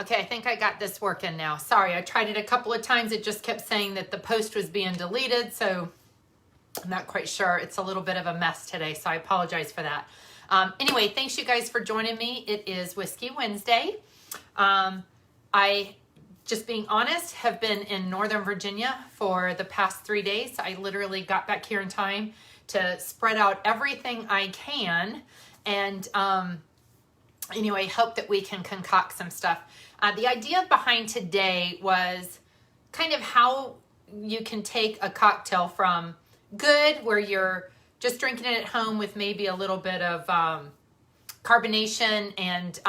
Okay, I think I got this working now. Sorry, I tried it a couple of times. It just kept saying that the post was being deleted, so I'm not quite sure. It's a little bit of a mess today, so I apologize for that. Anyway, thanks you guys for joining me. It is Whiskey Wednesday. I, just being honest, have been in Northern Virginia for the past 3 days. I literally got back here in time to spread out everything I can, and anyway, hope that we can concoct some stuff. The idea behind today was kind of how you can take a cocktail from good, where you're just drinking it at home with maybe a little bit of carbonation and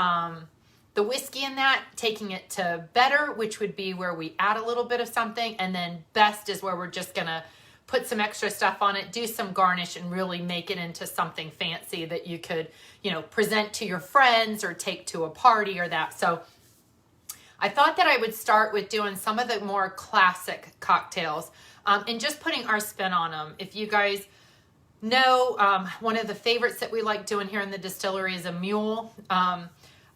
the whiskey in that, taking it to better, which would be where we add a little bit of something, and then best is where we're just gonna put some extra stuff on it, do some garnish, and really make it into something fancy that you could, present to your friends or take to a party or that. So I thought that I would start with doing some of the more classic cocktails and just putting our spin on them. If you guys know, one of the favorites that we like doing here in the distillery is a mule.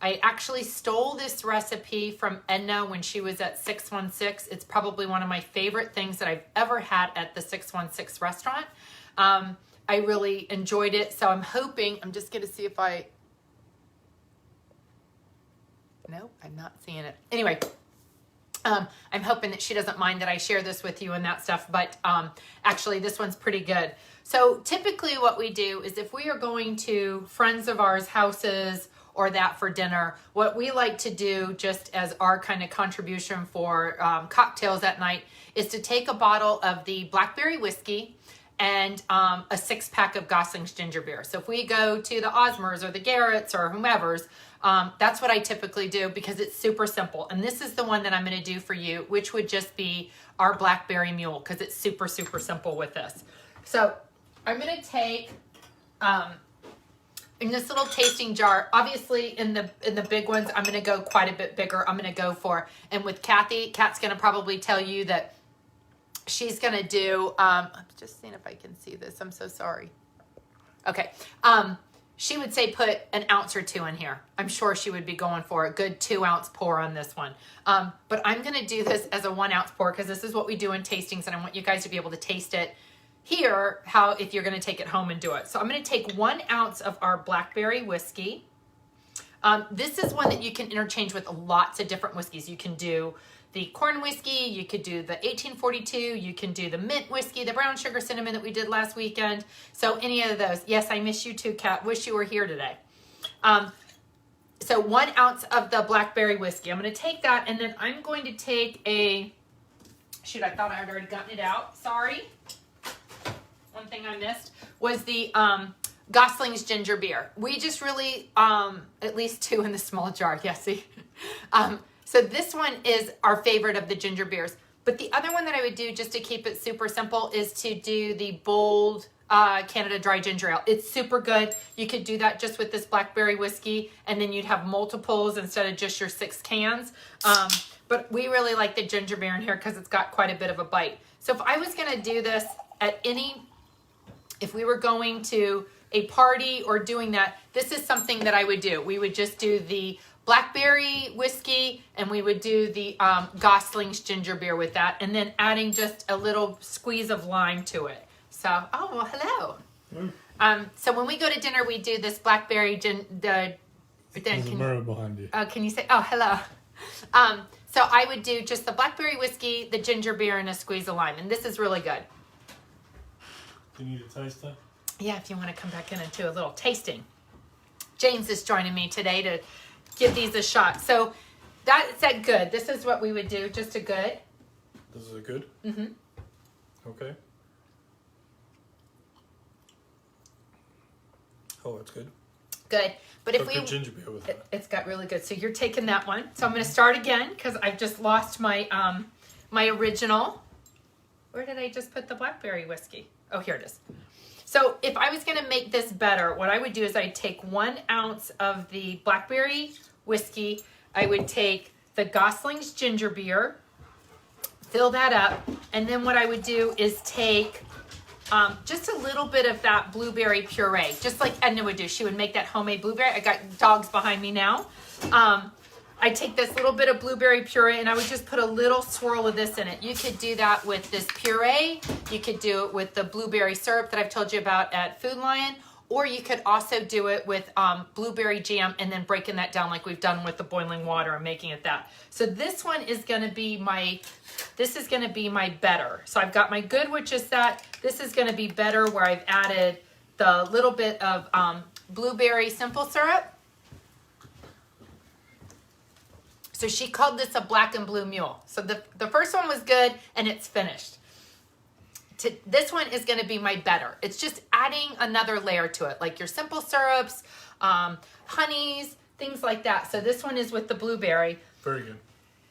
I actually stole this recipe from Edna when she was at 616. It's probably one of my favorite things that I've ever had at the 616 restaurant. I really enjoyed it. So I'm hoping, I'm just going to see if nope, I'm not seeing it. Anyway, I'm hoping that she doesn't mind that I share this with you and that stuff, but actually this one's pretty good. So typically what we do is if we are going to friends of ours' houses or that for dinner, what we like to do just as our kind of contribution for cocktails at night is to take a bottle of the blackberry whiskey and a 6-pack of Gosling's ginger beer. So if we go to the Osmers or the Garrett's or whomever's, that's what I typically do because it's super simple. And this is the one that I'm going to do for you, which would just be our blackberry mule because it's super, super simple with this. So I'm going to take in this little tasting jar. Obviously, in the big ones, I'm going to go quite a bit bigger. I'm going to go for, and with Kathy, Kat's going to probably tell you that she's going to do, I'm just seeing if I can see this. I'm so sorry. Okay. She would say put an ounce or two in here. I'm sure she would be going for a good 2-ounce pour on this one. But I'm going to do this as a 1-ounce pour because this is what we do in tastings, and I want you guys to be able to taste it here, how if you're going to take it home and do it. So I'm going to take 1 ounce of our blackberry whiskey. This is one that you can interchange with lots of different whiskeys. You can do the corn whiskey, you could do the 1842, you can do the mint whiskey, the brown sugar cinnamon that we did last weekend. So any of those. Yes, I miss you too, Kat. Wish you were here today. So 1 ounce of the blackberry whiskey. I'm going to take that, and then I'm going to take a, shoot, I thought I had already gotten it out. Sorry. One thing I missed was the Gosling's ginger beer. We just really, at least 2 in the small jar. Yeah, see? So this one is our favorite of the ginger beers. But the other one that I would do just to keep it super simple is to do the bold Canada Dry Ginger Ale. It's super good. You could do that just with this blackberry whiskey, and then you'd have multiples instead of just your 6 cans. But we really like the ginger beer in here because it's got quite a bit of a bite. So if I was going to do this at if we were going to a party or doing that, this is something that I would do. We would just do the blackberry whiskey, and we would do the Gosling's ginger beer with that, and then adding just a little squeeze of lime to it. So, oh, well, hello. So when we go to dinner, we do this blackberry There's a mirror behind you. Can you say, oh, hello. So I would do just the blackberry whiskey, the ginger beer, and a squeeze of lime, and this is really good. Do you need a taster? Yeah, if you want to come back in and do a little tasting. James is joining me today to give these a shot. So that's a good. This is what we would do, just a good. This is a good? Mm-hmm. Okay. Oh, that's good. Good. But if we good ginger beer with it. It's got really good. So you're taking that one. So I'm going to start again because I've just lost my my original. Where did I just put the blackberry whiskey? Oh, here it is. So if I was going to make this better, what I would do is I'd take 1 ounce of the blackberry whiskey. I would take the Gosling's ginger beer, fill that up, and then what I would do is take just a little bit of that blueberry puree, just like Edna would do. She would make that homemade blueberry. I got dogs behind me now. I I take this little bit of blueberry puree and I would just put a little swirl of this in it. You could do that with this puree. You could do it with the blueberry syrup that I've told you about at Food Lion. Or you could also do it with blueberry jam and then breaking that down like we've done with the boiling water and making it that. So this one is going to be my better. So I've got my good, which is that. This is going to be better where I've added the little bit of blueberry simple syrup. So she called this a black and blue mule. So the first one was good and it's finished. This one is going to be my better. It's just adding another layer to it, like your simple syrups, honeys, things like that. So this one is with the blueberry. Very good.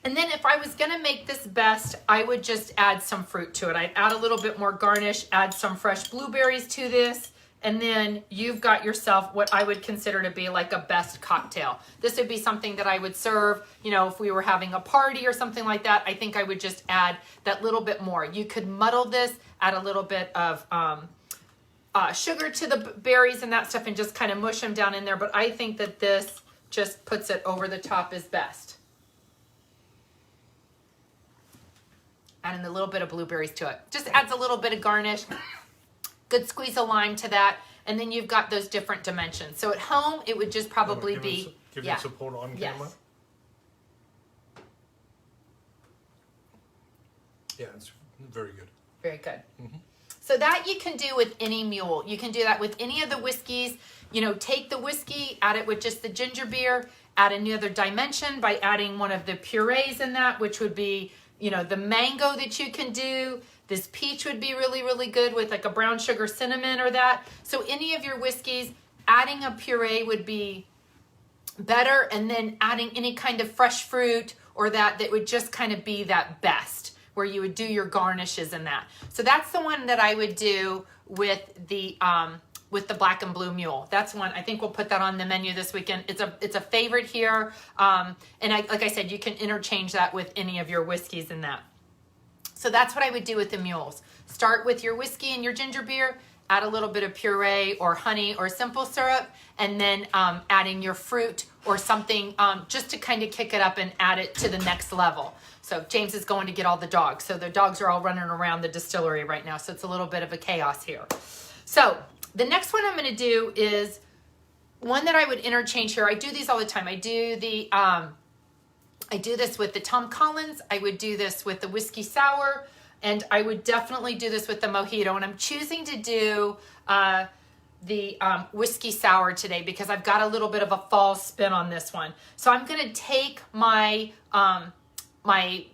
And then if I was going to make this best, I would just add some fruit to it. I'd add a little bit more garnish, add some fresh blueberries to this, and then you've got yourself what I would consider to be like a best cocktail. This would be something that I would serve, you know, if we were having a party or something like that. I think I would just add that little bit more. You could muddle this, add a little bit of sugar to the berries and that stuff and just kind of mush them down in there. But I think that this just puts it over the top is best. Adding a little bit of blueberries to it. Just adds a little bit of garnish. Good squeeze of lime to that, and then you've got those different dimensions. So at home, it would just probably be... Give me support on camera. Yeah, it's very good. Very good. Mm-hmm. So that you can do with any mule. You can do that with any of the whiskeys. You know, take the whiskey, add it with just the ginger beer, add another dimension by adding one of the purees in that, which would be, you know, the mango that you can do. This peach would be really, really good with like a brown sugar cinnamon or that. So any of your whiskeys, adding a puree would be better, and then adding any kind of fresh fruit or that would just kind of be that best, where you would do your garnishes in that. So that's the one that I would do with the black and blue mule. That's one, I think we'll put that on the menu this weekend. It's a favorite here. Like I said, you can interchange that with any of your whiskeys in that. So that's what I would do with the mules. Start with your whiskey and your ginger beer, add a little bit of puree or honey or simple syrup, and then adding your fruit or something just to kind of kick it up and add it to the next level. So James is going to get all the dogs. So the dogs are all running around the distillery right now. So it's a little bit of a chaos here. So the next one I'm going to do is one that I would interchange here. I do these all the time. I do this with the Tom Collins. I would do this with the whiskey sour, and I would definitely do this with the mojito. And I'm choosing to do the whiskey sour today because I've got a little bit of a fall spin on this one. So I'm going to take my my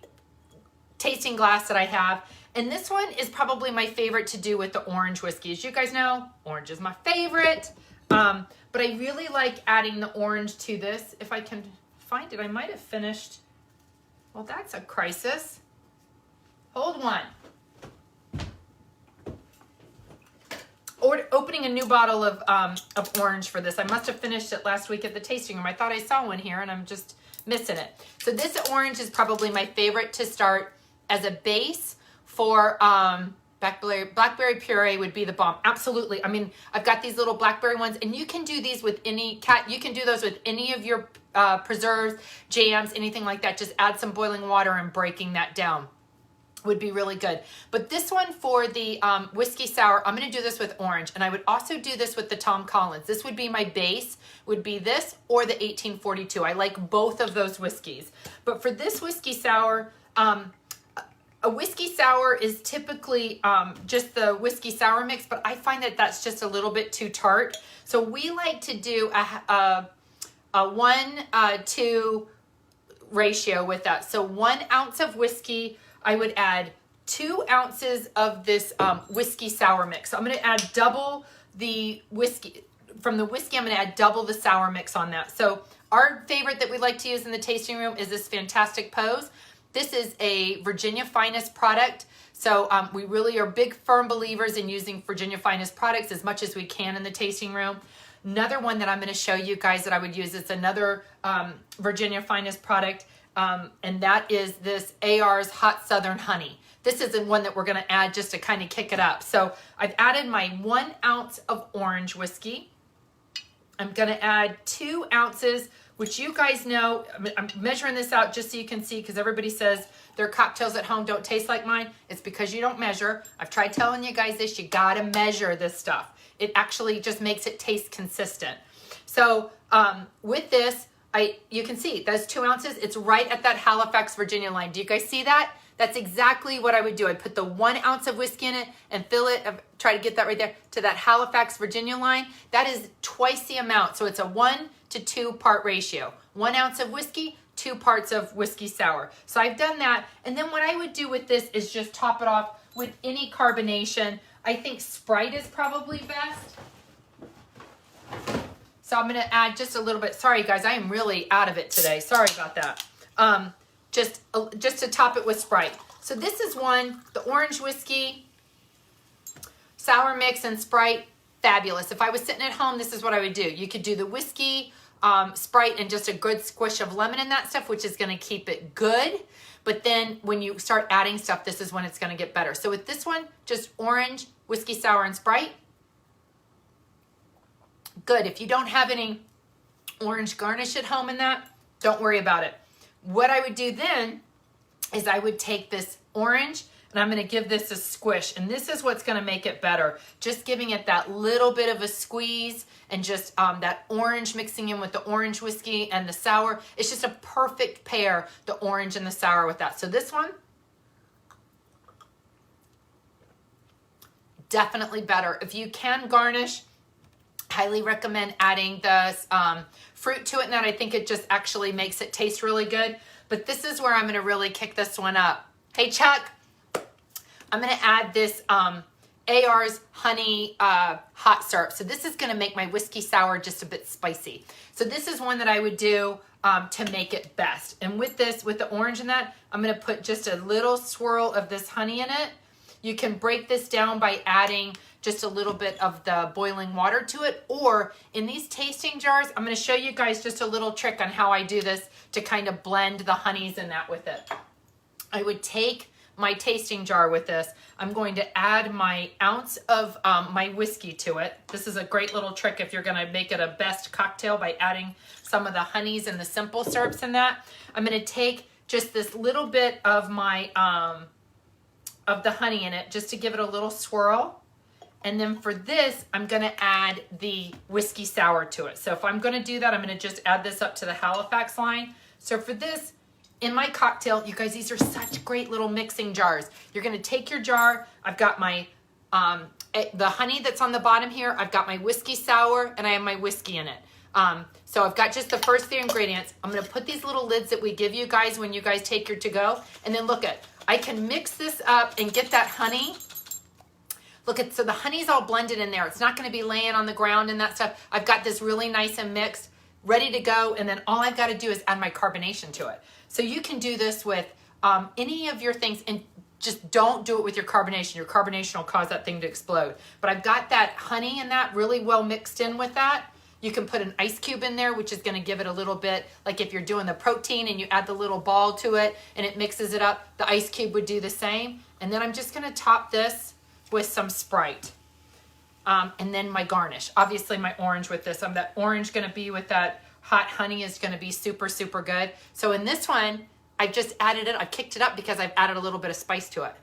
tasting glass that I have, and this one is probably my favorite to do with the orange whiskey. As you guys know, orange is my favorite, but I really like adding the orange to this. If I can find it, I might have finished. Well, that's a crisis. Hold one. Opening a new bottle of orange for this. I must have finished it last week at the tasting room. I thought I saw one here, and I'm just missing it. So this orange is probably my favorite to start as a base for blackberry puree would be the bomb. Absolutely. I mean, I've got these little blackberry ones, and you can do these with you can do those with any of your preserves, jams, anything like that. Just add some boiling water and breaking that down would be really good. But this one for the whiskey sour, I'm going to do this with orange, and I would also do this with the Tom Collins. This would be my base, would be this or the 1842. I like both of those whiskeys. But for this whiskey sour, a whiskey sour is typically just the whiskey sour mix, but I find that that's just a little bit too tart. So we like to do a 1-2 ratio with that. So 1 ounce of whiskey, I would add 2 ounces of this whiskey sour mix. So I'm going to add double the whiskey. From the whiskey, I'm going to add double the sour mix on that. So our favorite that we like to use in the tasting room is this Fantastic Pose. This is a Virginia Finest product. So we really are big, firm believers in using Virginia Finest products as much as we can in the tasting room. Another one that I'm going to show you guys that I would use, it's another Virginia Finest product, and that is this AR's Hot Southern Honey. This is the one that we're going to add just to kind of kick it up. So I've added my 1 ounce of orange whiskey. I'm going to add 2 ounces which you guys know, I'm measuring this out just so you can see, because everybody says their cocktails at home don't taste like mine. It's because you don't measure. I've tried telling you guys this. You got to measure this stuff. It actually just makes it taste consistent. So with this, you can see that's 2 ounces. It's right at that Halifax, Virginia line. Do you guys see that? That's exactly what I would do. I'd put the 1 ounce of whiskey in it and fill it, try to get that right there, to that Halifax, Virginia line. That is twice the amount. So it's a 1 to 2 part ratio. 1 ounce of whiskey, 2 parts of whiskey sour. So I've done that. And then what I would do with this is just top it off with any carbonation. I think Sprite is probably best. So I'm going to add just a little bit. Sorry, guys, I am really out of it today. Sorry about that. Just to top it with Sprite. So this is one, the orange whiskey, sour mix, and Sprite. Fabulous. If I was sitting at home, this is what I would do. You could do the whiskey, Sprite, and just a good squish of lemon in that stuff, which is going to keep it good. But then when you start adding stuff, this is when it's going to get better. So with this one, just orange, whiskey sour, and Sprite. Good. If you don't have any orange garnish at home in that, don't worry about it. What I would do then is I would take this orange and I'm going to give this a squish. And this is what's going to make it better. Just giving it that little bit of a squeeze and just that orange mixing in with the orange whiskey and the sour. It's just a perfect pair, the orange and the sour with that. So this one, definitely better. If you can garnish, highly recommend adding the fruit to it, and that I think it just actually makes it taste really good. But this is where I'm going to really kick this one up. Hey, Chuck, I'm going to add this AR's honey hot syrup. So this is going to make my whiskey sour just a bit spicy. So this is one that I would do to make it best. And with this, with the orange in that, I'm going to put just a little swirl of this honey in it. You can break this down by adding just a little bit of the boiling water to it, or in these tasting jars, I'm going to show you guys just a little trick on how I do this to kind of blend the honeys in that with it. I would take my tasting jar with this. I'm going to add my ounce of my whiskey to it. This is a great little trick if you're going to make it a best cocktail by adding some of the honeys and the simple syrups in that. I'm going to take just this little bit of my of the honey in it just to give it a little swirl. And then for this, I'm going to add the whiskey sour to it. So if I'm going to do that, I'm going to just add this up to the Halifax line. So for this, in my cocktail, you guys, these are such great little mixing jars. You're going to take your jar. I've got my the honey that's on the bottom here. I've got my whiskey sour, and I have my whiskey in it. So I've got just the first 3 ingredients. I'm going to put these little lids that we give you guys when you guys take your to-go. And then look at, I can mix this up and get that honey. Look at, so the honey's all blended in there. It's not going to be laying on the ground and that stuff. I've got this really nice and mixed, ready to go. And then all I've got to do is add my carbonation to it. So you can do this with any of your things, and just don't do it with your carbonation. Your carbonation will cause that thing to explode. But I've got that honey and that really well mixed in with that. You can put an ice cube in there, which is going to give it a little bit, like if you're doing the protein and you add the little ball to it and it mixes it up, the ice cube would do the same. And then I'm just going to top this with some Sprite. And then my garnish. Obviously my orange with this. That orange going to be with that hot honey is going to be super, super good. So in this one, I've just added it. I kicked it up because I've added a little bit of spice to it.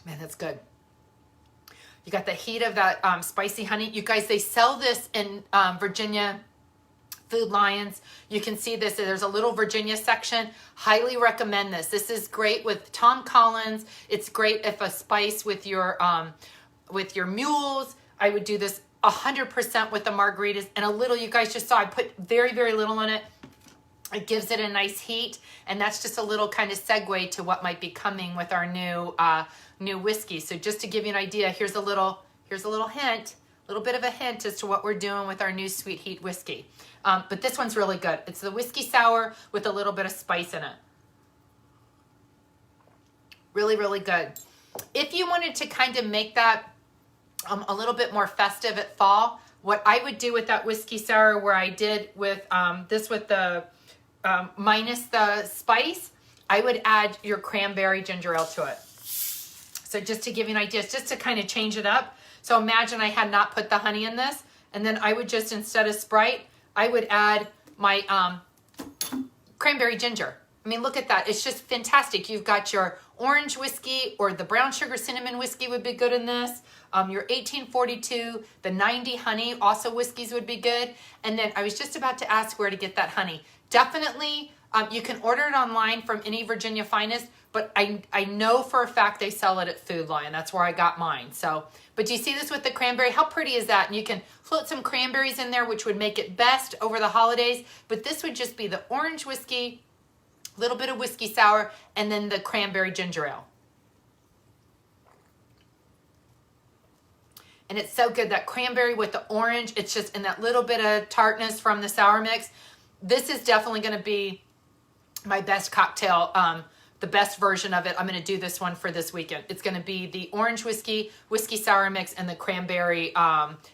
Man, that's good. You got the heat of that spicy honey. You guys, they sell this in Virginia Food Lions. You can see this. There's a little Virginia section. Highly recommend this. This is great with Tom Collins. It's great if a spice with your mules. I would do this 100% with the margaritas, and a little, you guys just saw I put very, very little in it. It gives it a nice heat, and that's just a little kind of segue to what might be coming with our new whiskey. So just to give you an idea, here's a little hint, a little bit of a hint as to what we're doing with our new sweet heat whiskey. But this one's really good. It's the whiskey sour with a little bit of spice in it. Really, really good. If you wanted to kind of make that a little bit more festive at fall, what I would do with that whiskey sour, where I did with this with the minus the spice, I would add your cranberry ginger ale to it. So just to give you an idea, it's just to kind of change it up. So imagine I had not put the honey in this, And then I would just, instead of Sprite, I would add my cranberry ginger. I mean, look at that. It's just fantastic. You've got your orange whiskey, or the brown sugar cinnamon whiskey would be good in this. Your 1842, the 90 honey, also whiskeys would be good. And then I was just about to ask where to get that honey. Definitely, you can order it online from any Virginia Finest, but I know for a fact they sell it at Food Lion. That's where I got mine. So, but do you see this with the cranberry? How pretty is that? And you can float some cranberries in there, which would make it best over the holidays. But this would just be the orange whiskey, a little bit of whiskey sour, and then the cranberry ginger ale. And it's so good, that cranberry with the orange. It's just in that little bit of tartness from the sour mix. This is definitely going to be my best cocktail, the best version of it. I'm going to do this one for this weekend. It's going to be the orange whiskey sour mix, and the cranberry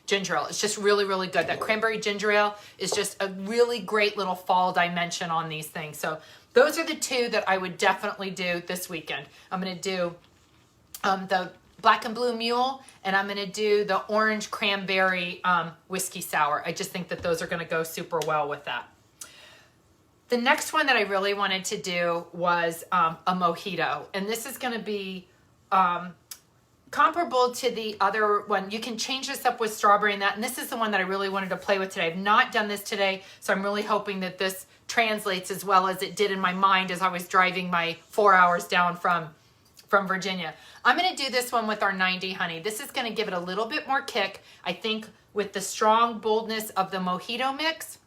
ginger ale. It's just really, really good. That cranberry ginger ale is just a really great little fall dimension on these things. So those are the two that I would definitely do this weekend. I'm going to do the Black and Blue Mule, and I'm going to do the orange cranberry whiskey sour. I just think that those are going to go super well with that. The next one that I really wanted to do was a mojito, and this is going to be comparable to the other one. You can change this up with strawberry and that, and this is the one that I really wanted to play with today. I've not done this today, so I'm really hoping that this translates as well as it did in my mind as I was driving my 4 hours down from Virginia. I'm going to do this one with our 90 honey. This is going to give it a little bit more kick. I think with the strong boldness of the mojito mix,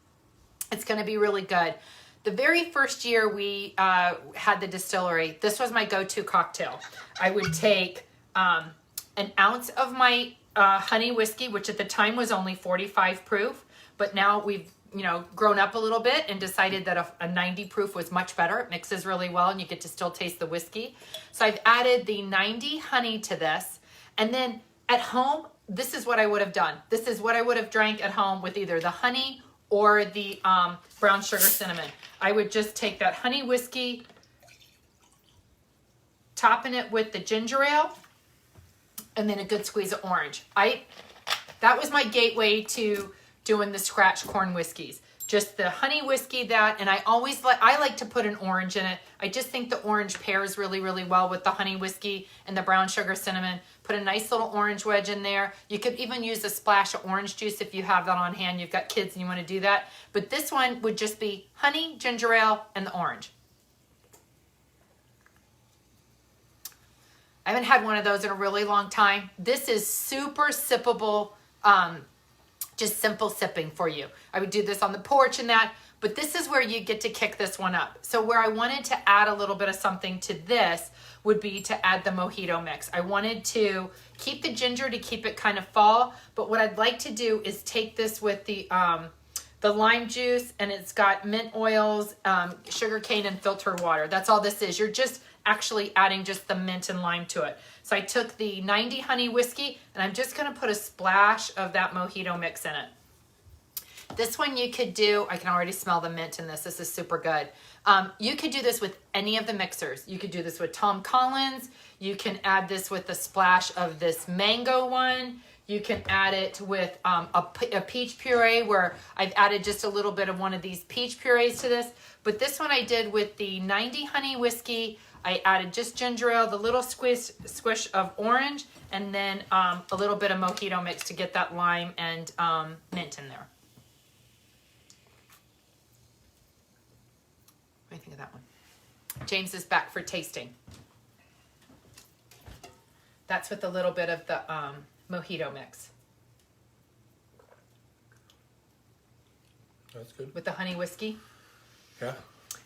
it's going to be really good. The very first year we had the distillery, this was my go-to cocktail. I would take an ounce of my honey whiskey, which at the time was only 45 proof, but now we've grown up a little bit and decided that a 90 proof was much better. It mixes really well and you get to still taste the whiskey. So I've added the 90 honey to this. And then at home, this is what I would have done. This is what I would have drank at home with either the honey or the brown sugar cinnamon. I would just take that honey whiskey, topping it with the ginger ale, and then a good squeeze of orange. That was my gateway to doing the scratch corn whiskeys. Just the honey whiskey, and I like to put an orange in it. I just think the orange pairs really, really well with the honey whiskey and the brown sugar cinnamon. Put a nice little orange wedge in there. You could even use a splash of orange juice if you have that on hand. You've got kids and you want to do that. But this one would just be honey, ginger ale, and the orange. I haven't had one of those in a really long time. This is super sippable, just simple sipping for you. I would do this on the porch and that, but this is where you get to kick this one up. So where I wanted to add a little bit of something to this would be to add the mojito mix. I wanted to keep the ginger to keep it kind of fall, but what I'd like to do is take this with the lime juice, and it's got mint oils, sugar cane, and filtered water. That's all this is. You're just actually adding just the mint and lime to it. So I took the 90 honey whiskey, and I'm just going to put a splash of that mojito mix in it. This one you could do, I can already smell the mint in this. This is super good. You could do this with any of the mixers. You could do this with Tom Collins. You can add this with a splash of this mango one. You can add it with a peach puree, where I've added just a little bit of one of these peach purees to this. But this one I did with the 90 honey whiskey. I added just ginger ale, the little squish of orange, and then a little bit of mojito mix to get that lime and mint in there. What do you think of that one? James is back for tasting. That's with a little bit of the mojito mix. That's good. With the honey whiskey. Yeah.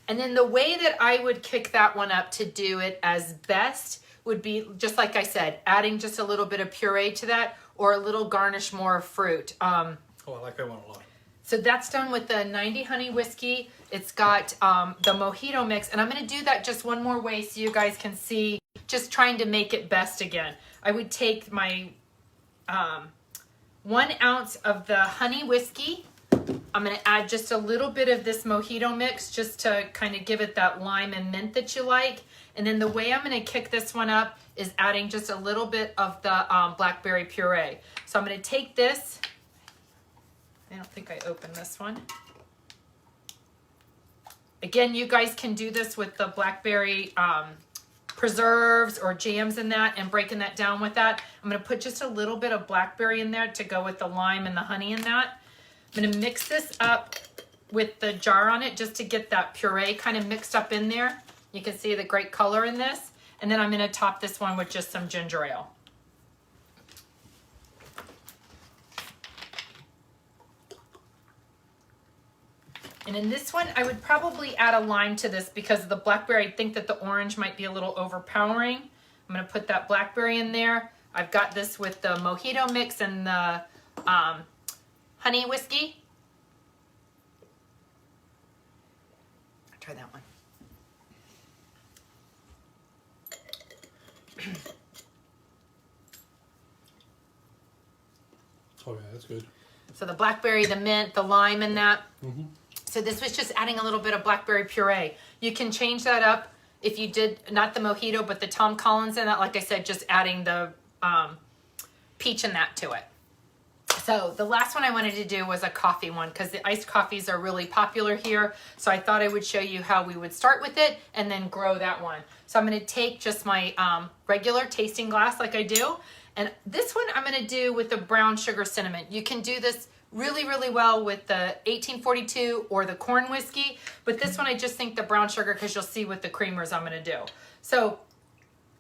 And then the way that I would kick that one up to do it as best would be, just like I said, adding just a little bit of puree to that, or a little garnish more of fruit. I like that one a lot. So that's done with the 90 honey whiskey. It's got the mojito mix, and I'm going to do that just one more way so you guys can see, just trying to make it best again. I would take my 1 ounce of the honey whiskey. I'm going to add just a little bit of this mojito mix just to kind of give it that lime and mint that you like. And then the way I'm going to kick this one up is adding just a little bit of the blackberry puree. So I'm going to take this I don't think I opened this one. Again, you guys can do this with the blackberry preserves or jams in that and breaking that down with that. I'm going to put just a little bit of blackberry in there to go with the lime and the honey in that. I'm going to mix this up with the jar on it just to get that puree kind of mixed up in there. You can see the great color in this. And then I'm going to top this one with just some ginger ale. And in this one, I would probably add a lime to this because of the blackberry. I think that the orange might be a little overpowering. I'm going to put that blackberry in there. I've got this with the mojito mix and the honey whiskey. I'll try that one. Oh yeah, that's good. So the blackberry, the mint, the lime in that. Mm-hmm. So this was just adding a little bit of blackberry puree. You can change that up if you did, not the mojito, but the Tom Collins in that. Like I said, just adding the peach in that to it. So the last one I wanted to do was a coffee one because the iced coffees are really popular here. So I thought I would show you how we would start with it and then grow that one. So I'm going to take just my regular tasting glass like I do. And this one I'm going to do with the brown sugar cinnamon. You can do this really, really well with the 1842 or the corn whiskey. But this one I just think the brown sugar because you'll see with the creamers I'm going to do. So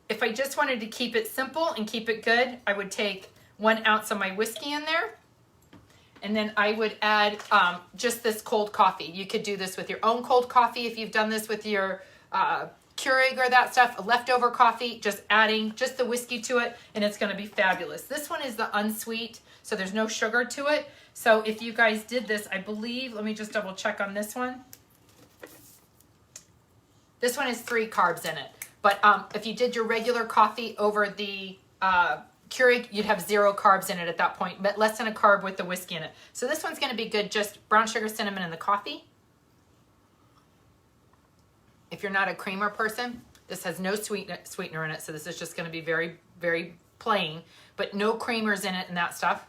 if I just wanted to keep it simple and keep it good, I would take 1 ounce of my whiskey in there. And then I would add just this cold coffee. You could do this with your own cold coffee if you've done this with your Keurig or that stuff, a leftover coffee, just adding just the whiskey to it, and it's going to be fabulous. This one is the unsweet, so there's no sugar to it. So if you guys did this, I believe, let me just double check on this one. This one has 3 carbs in it. But if you did your regular coffee over the Keurig, you'd have 0 carbs in it at that point, but less than a carb with the whiskey in it. So this one's going to be good, just brown sugar, cinnamon, and the coffee. If you're not a creamer person, this has no sweetener in it, so this is just going to be very, very plain, but no creamers in it and that stuff.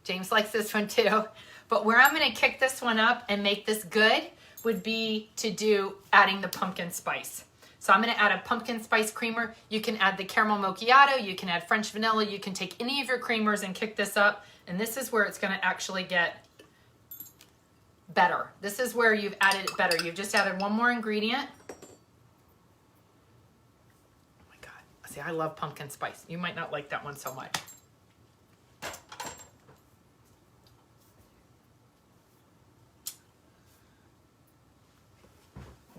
James likes this one too. But where I'm going to kick this one up and make this good would be to do adding the pumpkin spice. So I'm going to add a pumpkin spice creamer. You can add the caramel macchiato. You can add French vanilla. You can take any of your creamers and kick this up. And this is where it's going to actually get better. This is where you've added it better. You've just added one more ingredient. Oh my God. See, I love pumpkin spice. You might not like that one so much.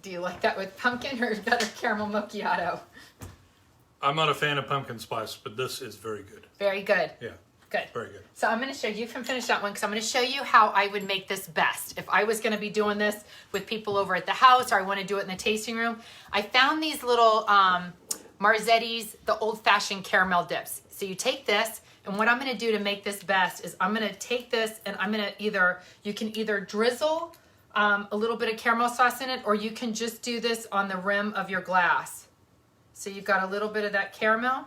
Do you like that with pumpkin or better caramel macchiato? I'm not a fan of pumpkin spice, but this is very good. Very good. Yeah. Good. Very good. So I'm going to show you, can finish that one because I'm going to show you how I would make this best. If I was going to be doing this with people over at the house or I want to do it in the tasting room, I found these little Marzetti's, the old-fashioned caramel dips. So you take this, and what I'm going to do to make this best is I'm going to take this and I'm going to you can either drizzle a little bit of caramel sauce in it, or you can just do this on the rim of your glass. So you've got a little bit of that caramel.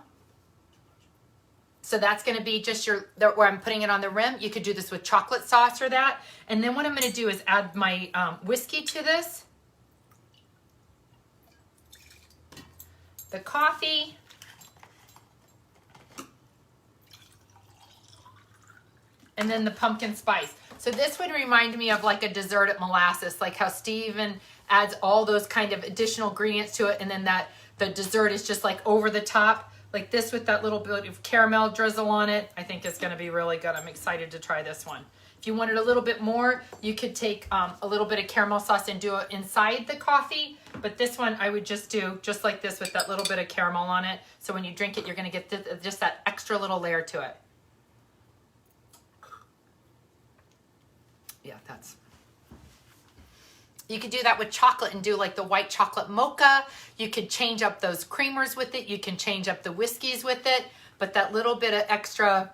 So that's going to be just where I'm putting it on the rim. You could do this with chocolate sauce or that. And then what I'm going to do is add my whiskey to this. The coffee. And then the pumpkin spice. So this would remind me of like a dessert at molasses, like how Steven adds all those kind of additional ingredients to it. And then the dessert is just like over the top. Like this with that little bit of caramel drizzle on it, I think it's going to be really good. I'm excited to try this one. If you wanted a little bit more, you could take a little bit of caramel sauce and do it inside the coffee. But this one I would just do just like this with that little bit of caramel on it. So when you drink it, you're going to get just that extra little layer to it. Yeah, you could do that with chocolate and do like the white chocolate mocha. You could change up those creamers with it. You can change up the whiskeys with it. But that little bit of extra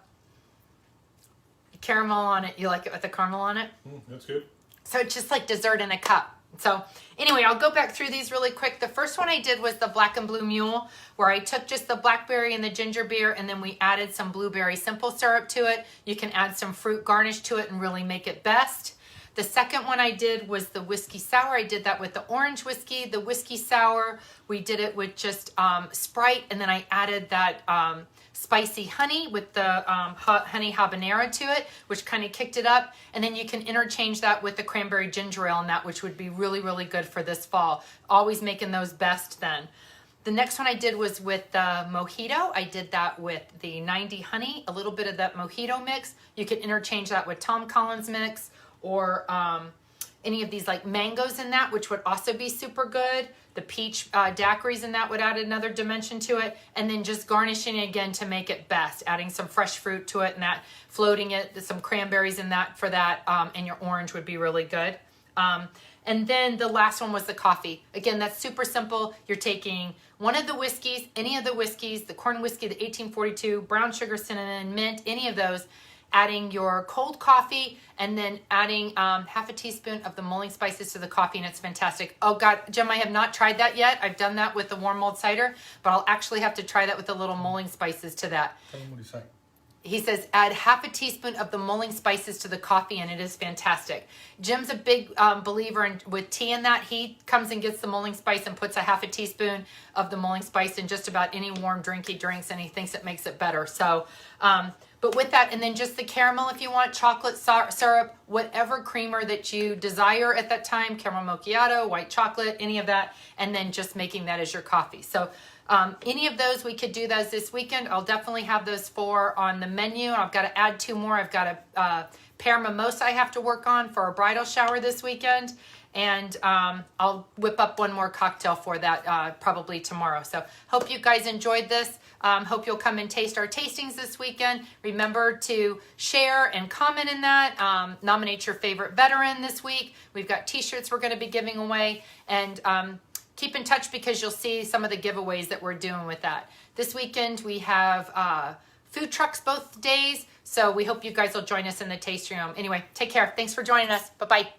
caramel on it, you like it with the caramel on it? That's good. So it's just like dessert in a cup. So anyway, I'll go back through these really quick. The first one I did was the Black and Blue Mule, where I took just the blackberry and the ginger beer, and then we added some blueberry simple syrup to it. You can add some fruit garnish to it and really make it best. The second one I did was the whiskey sour. I did that with the orange whiskey. The whiskey sour, we did it with just Sprite, and then I added that spicy honey with the honey habanero to it, which kind of kicked it up. And then you can interchange that with the cranberry ginger ale and that, which would be really, really good for this fall. Always making those best then. The next one I did was with the mojito. I did that with the 90 honey, a little bit of that mojito mix. You can interchange that with Tom Collins mix, or any of these like mangoes in that, which would also be super good. The peach daiquiris in that would add another dimension to it. And then just garnishing it again to make it best, adding some fresh fruit to it and that, floating it, some cranberries in that for that, and your orange would be really good. And then the last one was the coffee. Again, that's super simple. You're taking one of the whiskeys, any of the whiskeys, the corn whiskey, the 1842, brown sugar, cinnamon, mint, any of those, adding your cold coffee, and then adding half a teaspoon of the mulling spices to the coffee, and it's fantastic. Oh God, Jim, I have not tried that yet. I've done that with the warm mulled cider, but I'll actually have to ttry that with the little mulling spices to that. Tell him what he said. He says add half a teaspoon of the mulling spices to the coffee, and it is fantastic. Jim's a big believer with tea in that. He comes and gets the mulling spice and puts a half a teaspoon of the mulling spice in just about any warm drink he drinks, and he thinks it makes it better. So, but with that, and then just the caramel if you want, chocolate syrup, whatever creamer that you desire at that time, caramel macchiato, white chocolate, any of that, and then just making that as your coffee. So any of those, we could do those this weekend. I'll definitely have those 4 on the menu. I've got to add 2 more. I've got a pear mimosa I have to work on for a bridal shower this weekend. And I'll whip up one more cocktail for that probably tomorrow. So hope you guys enjoyed this. Hope you'll come and taste our tastings this weekend. Remember to share and comment in that. Nominate your favorite veteran this week. We've got t-shirts we're going to be giving away. And keep in touch because you'll see some of the giveaways that we're doing with that. This weekend we have food trucks both days. So we hope you guys will join us in the tasting room. Anyway, take care. Thanks for joining us. Bye-bye.